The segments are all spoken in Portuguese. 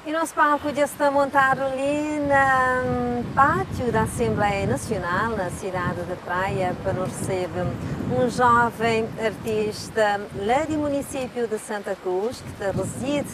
E nosso palco já está montado ali no pátio da Assembleia Nacional, na cidade de Praia, para receber um jovem artista lá do município de Santa Cruz, que reside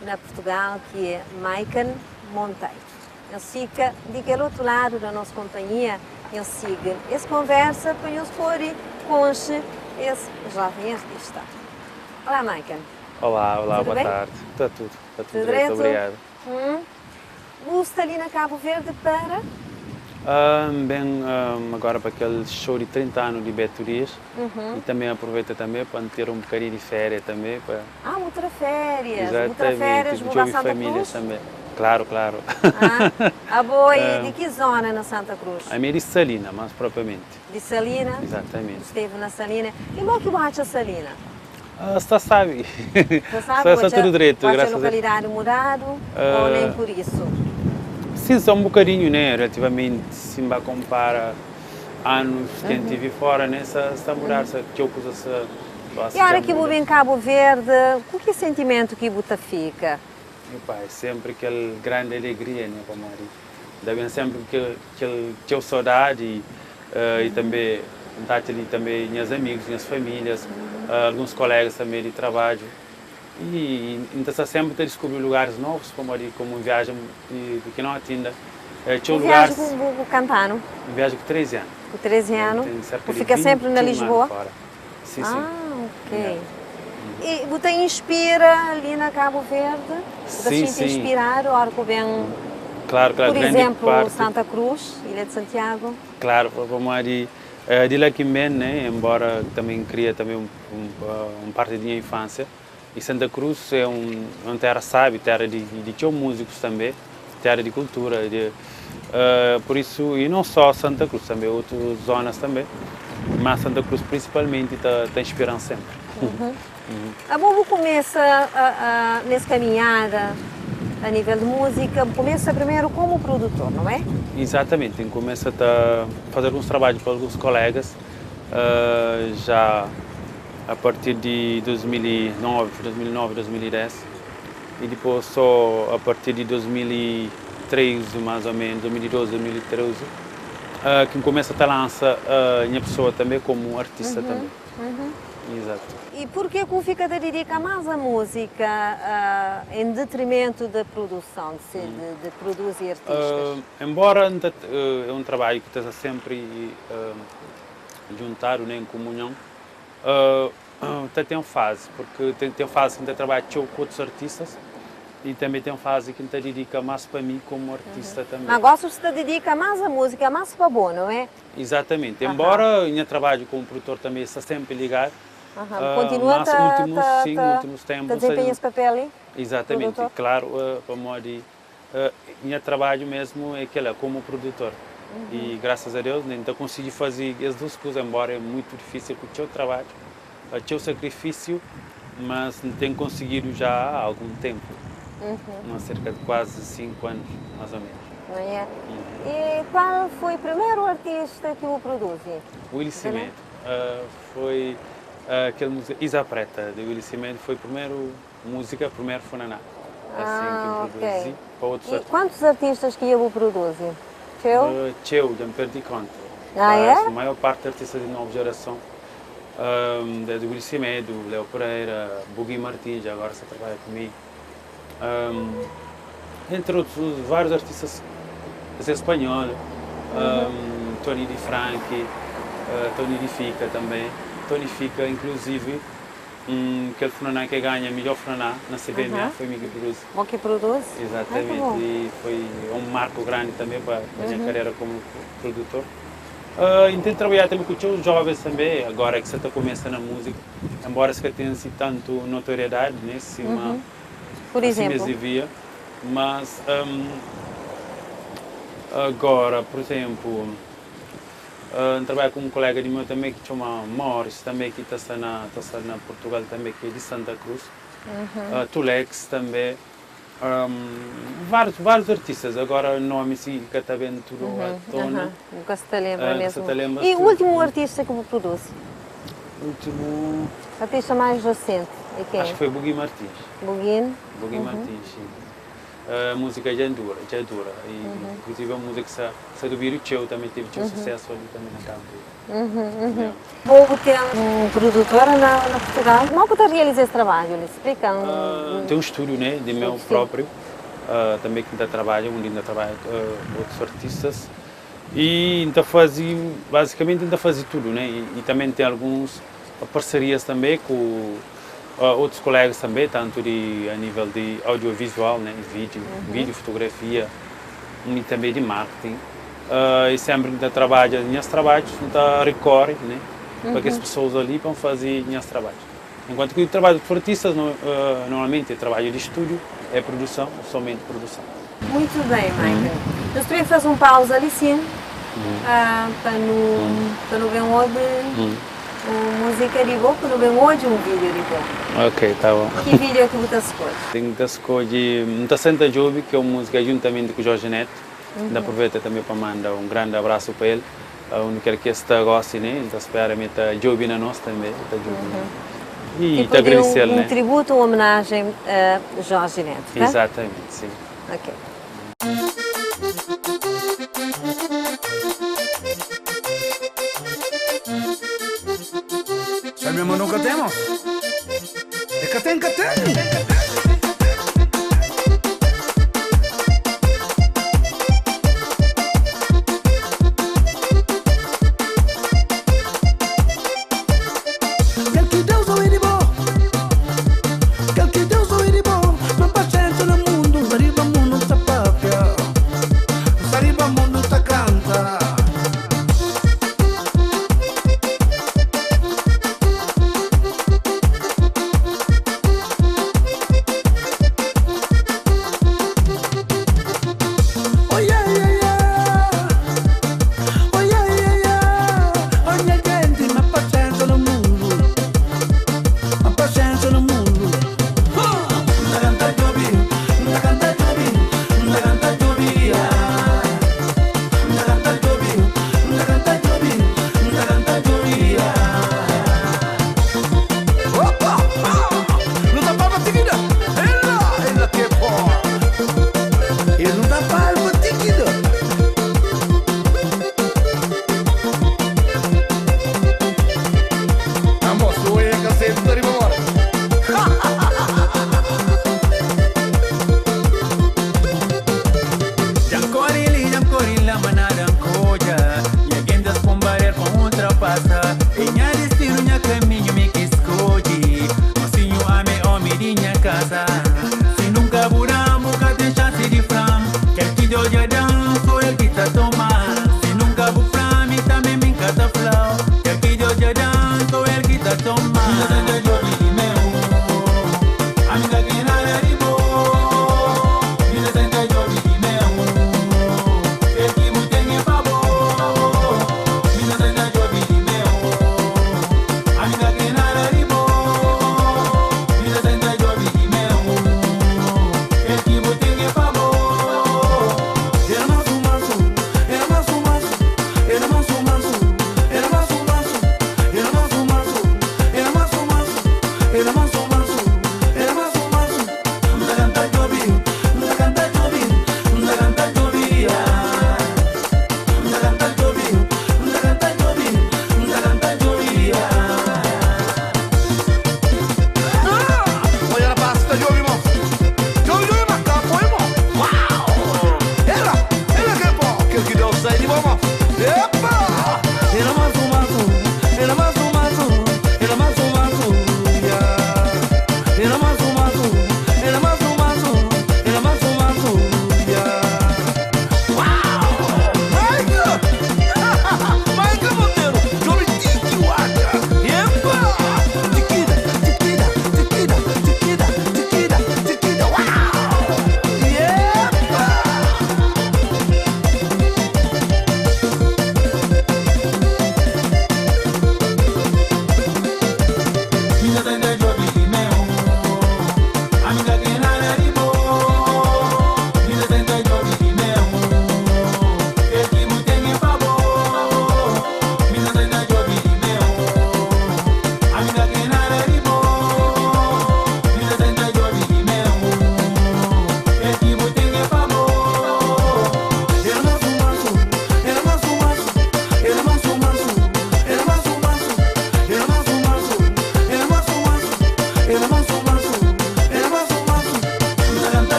na Portugal, que é Maicon Monteiro. Ele fica daquele outro lado da nossa companhia, ele siga essa conversa para eu expor com esse jovem artista. Olá, Maicon. Olá, Tudo boa bem? tarde. Está tudo direito, direito? obrigado. Você ali na Cabo Verde para? Agora para aquele show de 30 anos de Betorias e também aproveita também para ter um bocadinho de férias também. Para... Muitas férias. Exatamente, Muitas férias, vou para jovem Santa família Cruz? também. Claro. Boa, e de que zona na Santa Cruz? A minha de Salina, mais propriamente. De Salina? Exatamente. Esteve na Salina. E bom que bate a Salina? Você sabe. Você sabe? Está tudo direito, graças a graças a Deus. localidade mudado ou nem por isso? Sim, só um bocadinho, né? Relativamente, se me compara anos que a gente vive fora, né? Está a mudar, que eu coisa se... E a hora que vou em Cabo Verde, com que sentimento que você fica? Meu pai, sempre aquela grande alegria, né, para Maria. Daí sempre que saudade e também contato ali também minhas amigos, minhas famílias, alguns colegas também de trabalho. E então sempre descobrir lugares novos, como viagem de que não atenda. Viagem com Cantano? Viagem com 13 anos. Com 13 anos? Você fica sempre na Lisboa? Sim. Ok. E você inspira ali na Cabo Verde? Você se inspirar a hora que vem, claro, por exemplo, parte, Santa Cruz, Ilha de Santiago? Claro, vamos ali. De lá que vem, né, embora também cria também um parte da minha infância. E Santa Cruz é uma terra sábia, terra de músicos também, terra de cultura. Por isso, e não só Santa Cruz, também outras zonas também, mas Santa Cruz principalmente está inspirando sempre. A Bobo começa nessa caminhada a nível de música, começa primeiro como produtor, não é? Exatamente, começa a fazer alguns trabalhos para alguns colegas, já a partir de 2009, 2010, e depois só a partir de 2013, mais ou menos, 2012, 2013, que começa a lançar a minha pessoa também como artista também. Exato. E por que fica a dedicar mais à música em detrimento da produção, de produzir artistas? Embora é um trabalho que está sempre juntado, né, em comunhão, tem uma fase, porque tem uma fase que ainda trabalho com outros artistas e também tem uma fase que ainda dedica mais para mim como artista também. Mas gosto de dedicar mais à música, mais para bom, não é? Exatamente, embora o meu trabalho como produtor também está sempre ligado, continua mas últimos tempos... desempenha esse papel ali? Exatamente, produtor? claro, para modo meu trabalho mesmo é aquele, como produtor. E graças a Deus ainda consegui fazer as duas coisas, embora é muito difícil com o seu trabalho, o seu sacrifício, mas tenho conseguido já há algum tempo, cerca de quase 5 anos, mais ou menos. Não é? E qual foi o primeiro artista que o produz? Willy Cimento, foi aquela música Isa Preta, de Willy Cimento, foi a primeira música, primeiro Funaná, assim que produzi para outros artistas. Quantos artistas que ele produz? Já me perdi conta. A maior parte de artistas de nova geração, desde o Willy Cimento, Léo Pereira, Bugui Martins, agora se trabalha comigo. Entre outros, vários artistas espanhóis, Tony Di Franchi, Tony Di Fica também. Tony Fica, inclusive, aquele Funaná que ganha melhor Funaná na CBMA, foi mim que produz. O que produz? Exatamente, e foi um marco grande também para a minha carreira como produtor. Intento trabalhar também com os jovens também, agora que você está começando a música, embora se tenha assim, tanto notoriedade, né, por exemplo? Mas agora, por exemplo, trabalho com um colega de meu também que chama Morris, também que está na Portugal também, que é de Santa Cruz, Tulex também, vários artistas, agora o nome sim que está bem tudo à tona. Nunca se te lembra mesmo. E o último artista que produz? O último... Artista mais recente, é quem? Acho que foi Bugui Martins. Bugui? Martins, sim. a música já é dura, já é dura. E, inclusive a música que se do Vídeo Teu também teve sucesso ali também na campo. Houve ter um produtor na Portugal. Como é que você realiza esse trabalho? Ele explica? Tem um estúdio, né, de meu próprio, também que ainda trabalha, onde ainda trabalha outros artistas. E ainda basicamente ainda fazia tudo, né? E também tem algumas parcerias também com outros colegas também, tanto a nível de audiovisual, né? Vídeo, fotografia, e também de marketing. E sempre ainda trabalha nos trabalhos, ainda recorre, né? Para que as pessoas ali vão fazer os trabalhos. Enquanto que o trabalho dos artistas, normalmente, é trabalho de estúdio, é produção, somente produção. Muito bem, Michael. Nós temos que fazer pausa ali, sim, para não ver hoje música de boa, para não ver hoje vídeo de boa. Ok, tá bom. Que vídeo é que você escolhe? Tenho que escolher Muita Santa Job, que é uma música juntamente com o Jorge Neto. Ainda aproveito também para mandar um grande abraço para ele. Onde quer que este goste, né? Então, espero que Job na nós também. E te agradecer, né? Tributo, uma homenagem a Jorge Neto, tá? Exatamente, sim. Ok. Mi amor, no catemos. Catén, catén.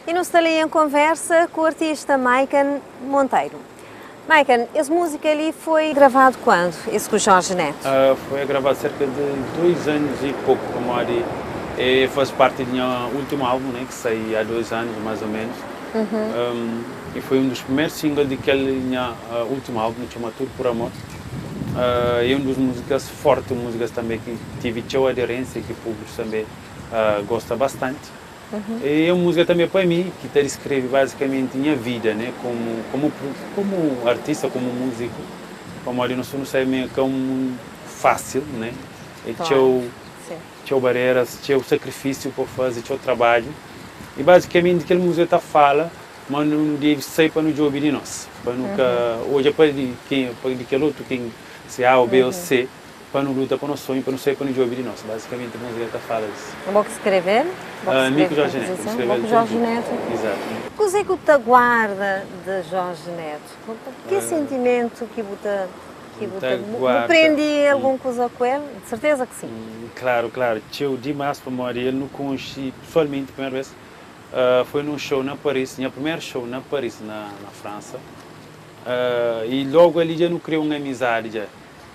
E não estou ali em conversa com o artista Maiken Monteiro. Maiken, essa música ali foi gravado quando? Esse com o Jorge Neto? Foi gravado cerca de 2 anos e pouco, como ali. E faz parte do meu último álbum, né, que saiu há 2 anos, mais ou menos. E foi um dos primeiros singles daquele último álbum, que chama Tudo por Amor. E uma das músicas fortes, músicas também que tive sua aderência, que o público também gosta bastante. E é uma música também para mim, que descreve basicamente minha vida, né? Como artista, como músico. Como eu não sei meio que é fácil, né? E tinha barreiras, tinha sacrifício para fazer, tinha trabalho. E basicamente aquela música fala, mas não deve ser para não ouvir de nós. Para nunca, hoje é para aquele outro, quem se A ou B ou C, para não lutar para o nosso sonho, para não ser para não ouvir de nós. Basicamente a música fala isso. Um pouco escrever? Nico Jorge Neto. Um Jorge Neto. Exato. O que é que te guarda de Jorge Neto? Que sentimento que você aprendi alguma coisa com ele? De certeza que sim. Claro. Eu demais para morar, ele não conheci pessoalmente a primeira vez. Foi num show na Paris, meu primeiro show na Paris, na França. E logo ali já não criou uma amizade. Já.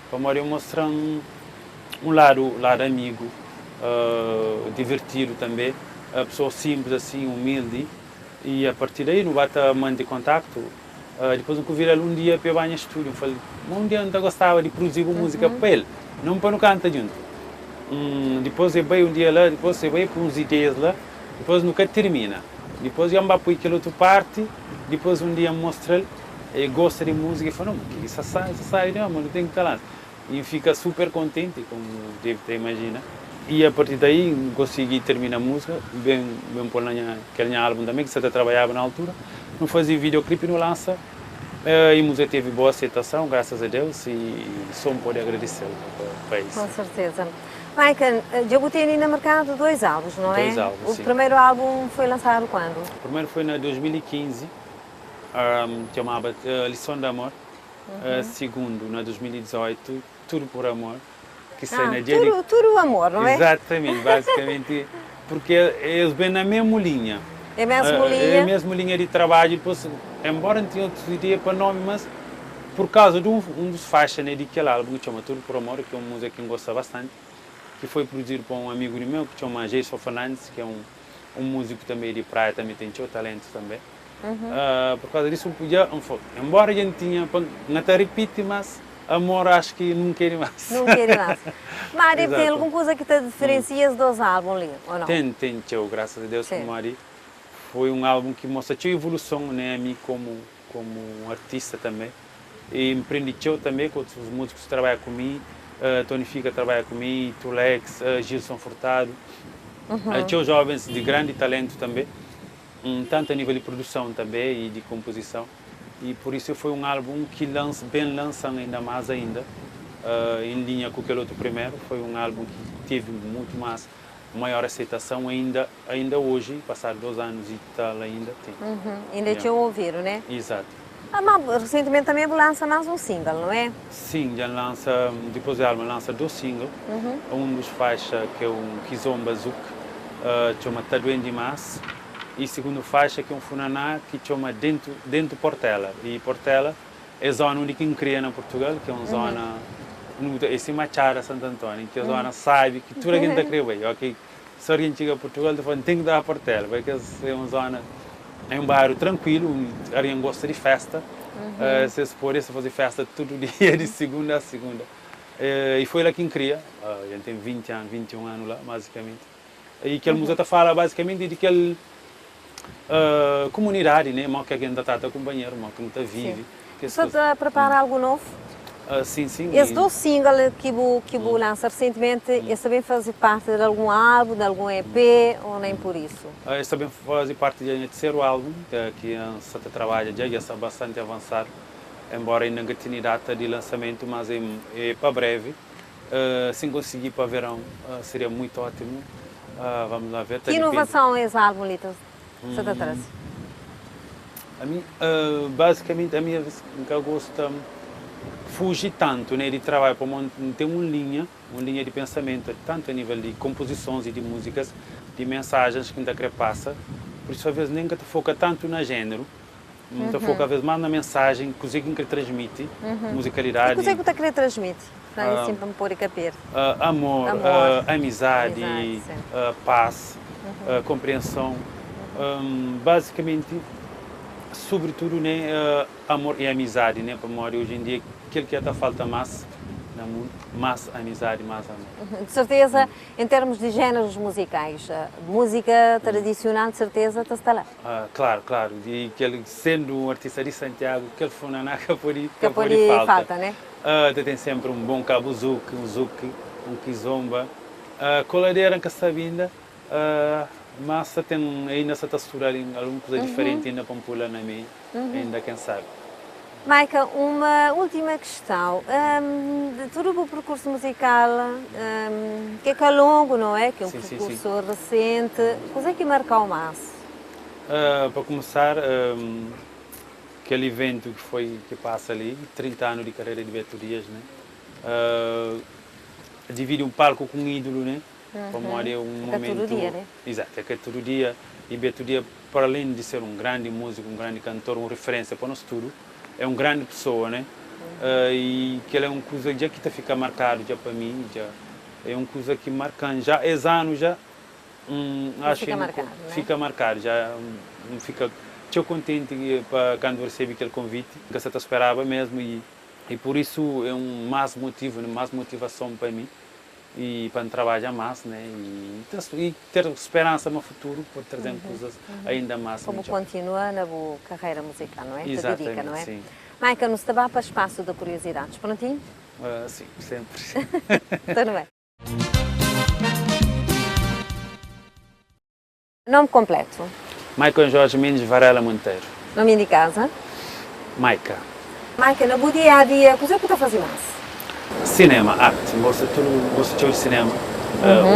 Para morar, eu mostrar um lado amigo, divertido também. A pessoa simples, assim, humilde. E a partir daí, não bate manter contato. Depois eu convidei ele um dia para ir ao estúdio. Eu falei, um dia eu não gostava de produzir música para ele, não para não cantar junto. Depois eu veio um dia lá, depois eu veio com uns ideias lá, depois nunca termina. Depois eu vou para aquela outra parte, depois um dia mostra ele gosta de música e fala, não, isso sai, não tem que calar. E fica super contente, como deve ter imaginado. E a partir daí consegui terminar a música, bem por aquele álbum também, que você trabalhava na altura. Não fazia videoclipe, não lança. E a música teve boa aceitação, graças a Deus, e só me pode agradecer para isso. Com certeza. Maiken, já botei ali no mercado 2 álbuns, não é? 2 álbuns, sim. O primeiro álbum foi lançado quando? O primeiro foi em 2015, chamava Lição de Amor. Segundo, em 2018, Tudo por Amor. Que tudo amor, não é? Exatamente, basicamente, porque eles vêm na mesma linha. É a mesma linha? É a mesma linha de trabalho, depois, embora não tenha outra ideia para nome, mas por causa de um dos faixas né, daquele álbum que chama Tudo por Amor, que é uma música que eu gosto bastante, que foi produzido por um amigo meu que chama Jason Fernandes, que é um músico também de praia, também tem seu talento também. Por causa disso, eu podia, embora a gente tinha, não te repite, mas amor acho que não quero mais. Não quero mais. Mari, tem alguma coisa que te diferencia dos álbuns ali, ou não? Tem, graças a Deus, com Mari. Foi um álbum que mostra a evolução, né, a mim como artista também. E me aprendi também com os músicos que trabalham comigo, Tony Fica trabalha comigo, Tulex, Gilson Furtado. Tinha jovens de grande talento também, tanto a nível de produção também e de composição. E por isso foi um álbum que bem lançado ainda mais ainda, em linha com aquele outro primeiro. Foi um álbum que teve muito mais maior aceitação ainda hoje, passados 2 anos e tal ainda tem. Ainda tinham ouvido, né? Exato. Mas recentemente também lança mais um single, não é? Sim, já lança, depois do álbum lança 2 singles. Um dos faixas que é um Kizomba Zouk, chama Tá Doendo Demais. E segundo faixa que é um Funaná que chama Dentro Portela. E Portela é a zona onde quem cria na Portugal, que é uma zona, esse Machara, Santo Antônio, que é a zona sabe que tudo aquilo está criado bem, ok? Se alguém chega a Portugal, tem que dar a portela, porque é uma zona, é um bairro tranquilo, alguém gosta de festa, se pode fazer festa todo dia, de segunda a segunda. E foi lá quem cria, a gente tem 20 anos, 21 anos lá, basicamente. E que a música fala basicamente de que comunidade, né? Mal que a gente está companheiro, mal que a gente vive. Você está a preparar algo novo? Sim, sim. Esse dois singles que você lança recentemente, esse também faz parte de algum álbum, de algum EP, ou nem por isso? Esse também faz parte do terceiro álbum, que se trabalha já está bastante avançado, embora ainda não tenha data de lançamento, mas é para breve. Se conseguir para verão, seria muito ótimo. Vamos lá ver. Que inovação é esse álbum, Lita? Você traz? Basicamente, a minha que eu gosto fugir tanto, né, de trabalho para ter uma linha de pensamento, tanto a nível de composições e de músicas, de mensagens que ainda passa. Por isso, às vezes, nem que te foca tanto no gênero, te foca às vezes mais na mensagem, que que transmite, musicalidade. O que você quer transmitir? Para sempre me pôr a caber. Amor, amizade, paz, compreensão. Basicamente, sobretudo, né, amor e amizade, né, para nós hoje em dia, aquilo que está falta mais no mundo, mais amizade, mais amor. De certeza, em termos de géneros musicais, música tradicional, de certeza, está lá. Claro, claro. E que ele, sendo um artista de Santiago, que ele foi na Capori falta, né? Tem sempre um bom cabo zuki, um zuki, um kizomba. Coladeira que está vindo, mas tem ainda essa textura ali, alguma coisa diferente ainda para pular na minha, ainda quem sabe. Maica, uma última questão. De todo o percurso musical, que é longo, não é? Que é um percurso recente. Coisa é que marcou mais? Para começar, aquele evento que passa ali, 30 anos de carreira de Beto Dias, né? Divide um palco com um ídolo, né? Para é um momento. Todo dia, né? Exato, é que é todo dia. E Beto Dias, para além de ser um grande músico, um grande cantor, uma referência para nós tudo, é uma grande pessoa, né? E que ele é uma coisa já que fica marcado já para mim, já é uma coisa que marca já há anos já. Acho fica marcado, né? Né? Fica marcado, já fica estou contente para quando recebi aquele convite, que eu esperava mesmo e por isso é um mais motivo, mais motivação para mim e para trabalhar mais, né? E ter esperança no futuro por trazer coisas ainda mais. Como continua na boa carreira musical, não é? Exatamente, dedica, não é? Sim. Maica, nos está para o espaço de curiosidades, prontinho? Sim, sempre. Tudo bem. Nome completo? Maica Jorge Mendes Varela Monteiro. Nome de casa? Maica. Maica, no dia a dia, o que você está fazendo mais? Cinema, arte. Gosto de cinema.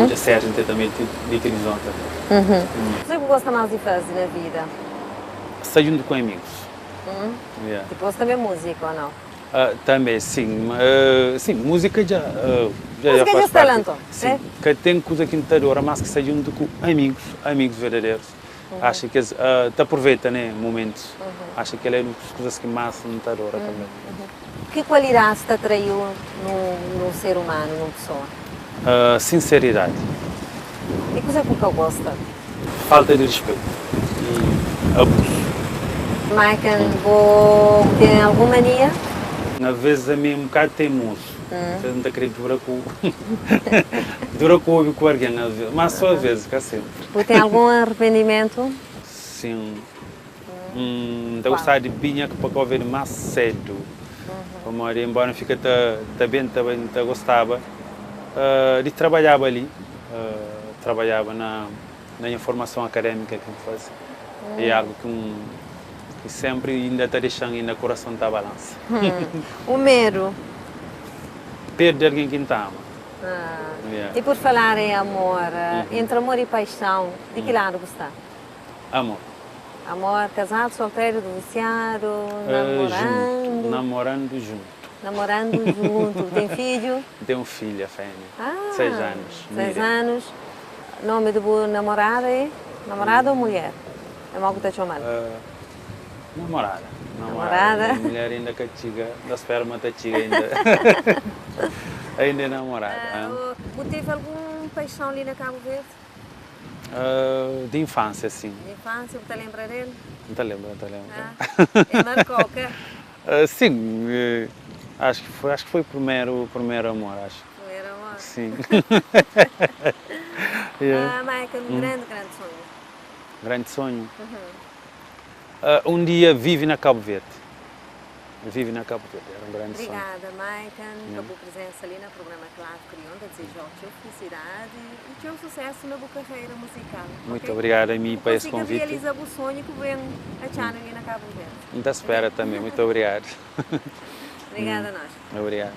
Hoje é série também de televisão também. O que você gosta mais de fazer na vida? Estar junto com amigos. Tipo, você também é músico ou não? Também, sim. Sim, música já música faz já talento, sim, né? Que tem coisa que não adora, mas que está junto com amigos verdadeiros. Acho que te aproveita, né, momentos. Acho que ele é uma das coisas que mais não adora também. Que qualidade te atraiu no ser humano, numa pessoa? Sinceridade. E coisa que eu gosto? Falta de respeito e abuso. Maica, tem alguma mania? Às vezes a mim é um bocado teimoso. Você não está querendo dura com alguém, às vezes. Mas só às vezes, cá sempre. Tem algum arrependimento? Sim. Estou gostar de binha para ver mais cedo. Como embora fica também gostava de trabalhar ali. Trabalhava na informação académica que eu fazia. É algo que sempre ainda está deixando ainda o coração da balança. O medo? Perder alguém que ama. E por falar em amor, entre amor e paixão, de que lado você está? Amor. Amor, casado, solteiro, divorciado, namorando? Namorando junto. Namorando junto. Tem filho? Tem um filho, a fêmea. 6 anos. 6 anos. Nome do namorado é? Namorada ou mulher? É algo que te chamando? Namorada. Namorada? A mulher ainda que chiga, da esperma da chiga ainda. Ainda é namorada. Teve alguma paixão ali na Cabo Verde? De infância, sim. De infância, você lembra dele? Não te lembro, não te lembro. Ele marcou, ok? Sim, acho que foi o primeiro amor, acho. Primeiro amor. Sim. Michael, um grande sonho. Grande sonho. Um dia vive na Cabo Verde. Vive na Cabo Verde, era um grande sonho. Obrigada, Maicon, pela tua presença ali no programa Claro Crioulo. Desejo a tua felicidade e teu sucesso na tua carreira musical. Muito obrigado a mim por esse convite. convite. Realiza o sonho que vem a Tiana ali na Cabo Verde. Muita espera também, muito obrigado. Obrigada a nós. Obrigado.